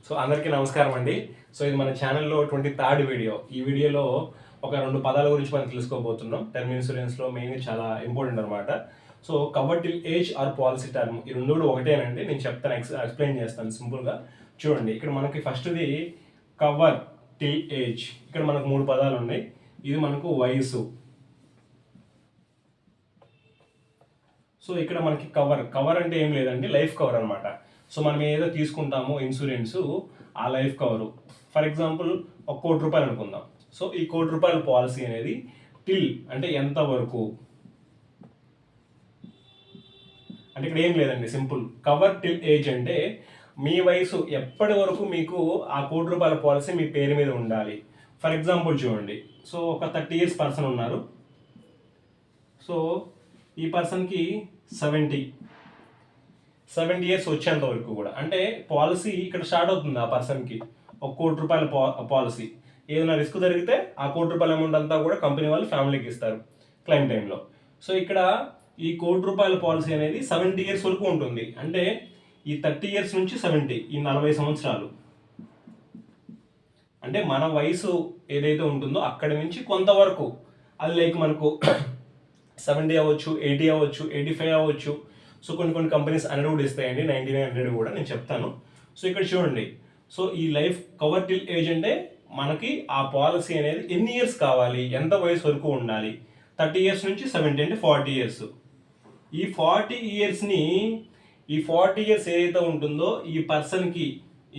So అందరికీ నమస్కారం అండి. సో ఇది మన ఛానల్లో 23rd వీడియో. ఈ వీడియోలో ఒక 2 పదాల గురించి మనం తెలుసుకోబోతున్నాం. టర్మ్ ఇన్సూరెన్స్‌లో మెయిన్‌గా చాలా ఇంపార్టెంట్ అనమాట. So cover till age or policy term ఈ 2 కూడా ఒకటేనండి. నేను చెప్తాను, ఎక్స్‌ప్లెయిన్ చేస్తాను సింపుల్‌గా. చూడండి, ఇక్కడ మనకి ఫస్ట్‌ది కవర్ టిల్ ఏజ్. ఇక్కడ మనకు 3 పదాలు ఉన్నాయి. ఇది మనకు వయసు. సో ఇక్కడ మనకి కవర్ అంటే ఏం లేదండి, లైఫ్ కవర్ అనమాట. సో మనం ఏదో తీసుకుంటామో ఇన్సూరెన్స్, ఆ లైఫ్ కవరు. ఫర్ ఎగ్జాంపుల్ ₹1,00,00,000 అనుకుందాం. సో ఈ ₹1,00,00,000 పాలసీ అనేది టిల్ అంటే ఎంత వరకు అంటే ఇక్కడ ఏం లేదండి, సింపుల్. కవర్ టిల్ ఏజ్ అంటే మీ వయసు ఎప్పటి వరకు మీకు ఆ ₹1,00,00,000 పాలసీ మీ పేరు మీద ఉండాలి. ఫర్ ఎగ్జాంపుల్ చూడండి, సో ఒక 30 years పర్సన్ ఉన్నారు. సో ఈ పర్సన్కి 70 years వచ్చేంత వరకు కూడా అంటే పాలసీ ఇక్కడ స్టార్ట్ అవుతుంది. ఆ పర్సన్కి ₹1,00,00,000 పాలసీ. ఏదైనా రిస్క్ జరిగితే ఆ ₹1,00,00,000 అమౌంట్ అంతా కూడా కంపెనీ వాళ్ళు ఫ్యామిలీకి ఇస్తారు క్లెయిమ్ టైంలో. సో ఇక్కడ ఈ ₹1,00,00,000 పాలసీ అనేది 70 years వరకు ఉంటుంది. అంటే ఈ 30 years నుంచి 70, ఈ 40 సంవత్సరాలు. అంటే మన వయసు ఏదైతే ఉంటుందో అక్కడి నుంచి కొంతవరకు, అది లైక్ మనకు 70 అవ్వచ్చు, 80 అవ్వచ్చు, 85 అవ్వచ్చు. సో కొన్ని కంపెనీస్ 100 కూడా ఇస్తాయండి, 99, 100 కూడా నేను చెప్తాను. సో ఇక్కడ చూడండి, సో ఈ లైఫ్ కవర్ టిల్ ఏజ్ అంటే మనకి ఆ పాలసీ అనేది ఎన్ని ఇయర్స్ కావాలి, ఎంత వయసు వరకు ఉండాలి. 30 years నుంచి 70 అంటే 40 years. ఈ 40 yearsని, ఈ 40 years ఏదైతే ఉంటుందో ఈ పర్సన్కి,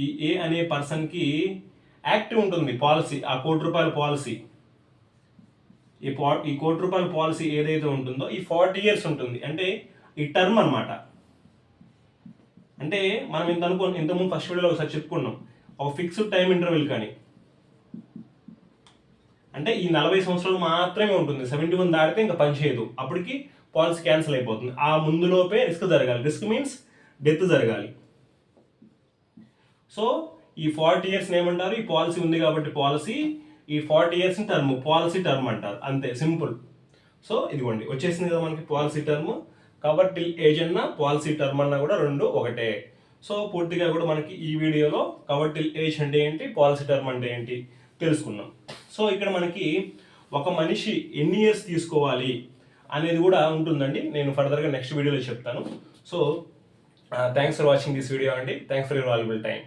ఈ ఏ అనే పర్సన్కి యాక్టివ్ ఉంటుంది పాలసీ, ఆ ₹1,00,00,000 పాలసీ. ఈ ₹1,00,00,000 పాలసీ ఏదైతే ఉంటుందో ఈ 40 years ఉంటుంది. అంటే ఈ టర్మ్ అనమాట. అంటే మనం ఇంతకుముందు ఫస్ట్ వీడియోలో ఒకసారి చెప్పుకున్నాం, ఒక ఫిక్స్డ్ టైం ఇంటర్వెల్ కానీ. అంటే ఈ 40 సంవత్సరాలు మాత్రమే ఉంటుంది. 71 దాటితే ఇంకా పని చేయదు. అప్పటికి పాలసీ క్యాన్సిల్ అయిపోతుంది. ఆ ముందులోపే రిస్క్ జరగాలి. రిస్క్ మీన్స్ డెత్ జరగాలి. సో ఈ 40 years ఏమంటారు, ఈ పాలసీ ఉంది కాబట్టి పాలసీ, ఈ 40 years టర్మ్, పాలసీ టర్మ్ అంటారు. అంతే, సింపుల్. సో ఇదిగోండి వచ్చేసింది కదా మనకి policy term. Cover till age అన్నా పాలసీ టర్మ్ అన్నా కూడా రెండు ఒకటే. సో పూర్తిగా కూడా మనకి ఈ వీడియోలో కవర్ టిల్ ఏజ్ అంటే ఏంటి, పాలసీ టర్మ్ అంటే ఏంటి తెలుసుకున్నాం. సో ఇక్కడ మనకి ఒక మనిషి ఎన్ని ఇయర్స్ తీసుకోవాలి అనేది కూడా ఉంటుందండి. నేను ఫర్దర్గా నెక్స్ట్ వీడియోలో చెప్తాను. So thanks for watching this video అండి. Thanks for your valuable time.